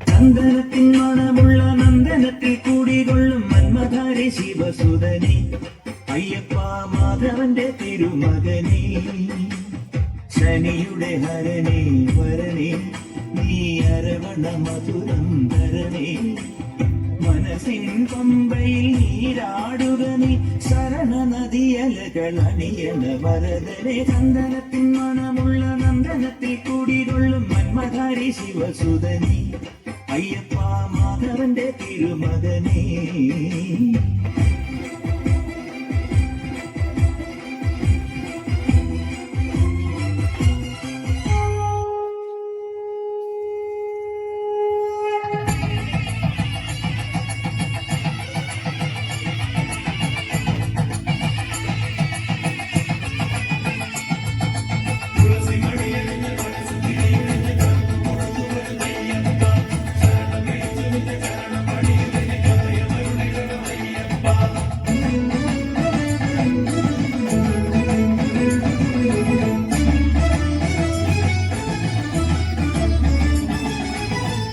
ചന്ദനത്തിൻ മണമുള്ള നന്ദനത്തിൽ കൂടികൊള്ളും മന്മധാരി ശിവസുതനെ അയ്യപ്പ മാധവന്റെ തിരുമകനെ ശനിയുടെ ഹരനെ വരനെ നീ അരവണ മധുരം ധരണേ മനസ്സിൻ പമ്പയിൽ നീരാടുക നീ ശരണ നദിയലകൾ അണിയണ വരദനെ ചന്ദനത്തിൻ മണമുള്ള നന്ദനത്തിൽ കൂടികൊള്ളും മന്മധാരി ശിവസുതനെ അയ്യപ്പ മാധവന്റെ തിരുമകനെ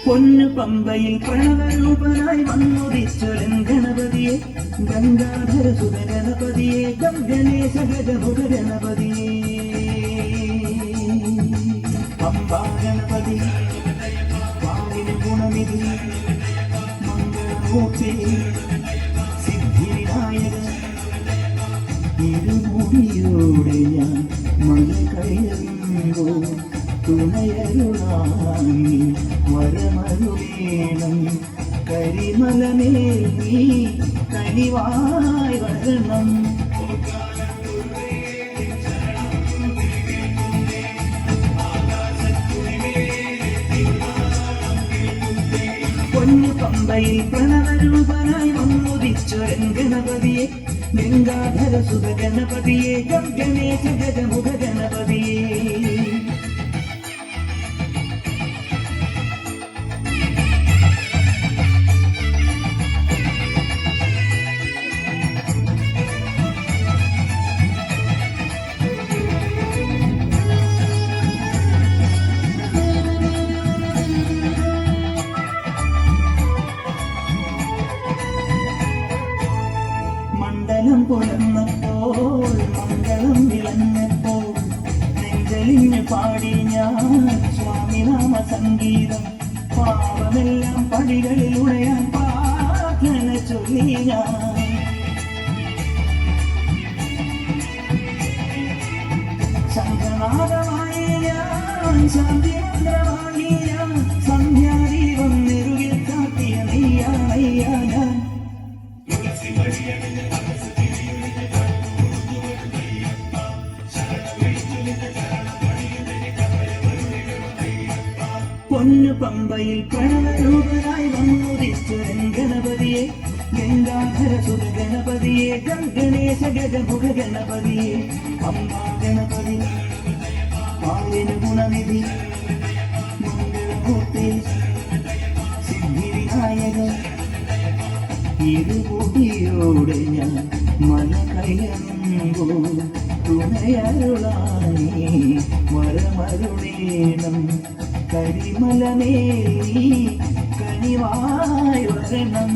പൊന്നു പമ്പയിൽ പ്രണവരൂപനായി വന്നുദിച്ചൊരൻ ഗണപതിയെ ഗംഗാധര സുത ഗണപതിയെ ഗംഗണേശ ഗജമുഖ ഗണപതിയെ പമ്പാ ഗണപതി പാലിന് ഗുണനിധി മംഗളമൂർത്തി സിദ്ധിവിനായക ഇരുമുടിയോടെ ഞാൻ മല കയറുമ്പോൾ തുണയരുളാനി വരമരുളേണം കരിമലമേൽ നീ കനിവായി വരണം പൊന്നു പമ്പയിൽ പ്രണവരൂപനായി വന്നുദിച്ചൊരൻ ഗണപതിയെ ഗംഗാധര സുത ഗണപതിയെ ഗംഗണേശ ഗജമുഖ ഗണപതിയെ മണ്ഡലം പുലർന്നപ്പോൾ മംഗളം വിളഞ്ഞപ്പോൾ നെഞ്ചലിഞ്ഞ് പാടി ഞാൻ സ്വാമിനാമ സംഗീതം പാവമെല്ലാം പടികളിൽ ഉടയാൻ പ്രാർത്ഥന ചൊല്ലി ഞാൻ ശംഖനാദമായി ഞാൻ ശാന്തിമന്ത്രമായി ഞാൻ സന്ധ്യാദീപം നെറുകിൽ കാട്ടിയ നെയ്യാ ഞാൻ പൊന്നു പമ്പയിൽ പ്രണവരൂപനായി വന്നുദിച്ചൊരൻ ഗണപതിയെ ഗംഗാധര സുത ഗണപതിയെ ഗംഗണേശ ഗജമുഖ ഗണപതിയെ അമ്മാ ഗണപതി പാലിന് ഗുണനിധി മംഗളമൂർത്തി സിദ്ധിവിനായക ഇരുമുടിയോടെ ഞാൻ മല കയറുമ്പോൾ തുണയരുളാനി വരമരുളേണം കരിമലമേൽ നീ കനിവായി വരണം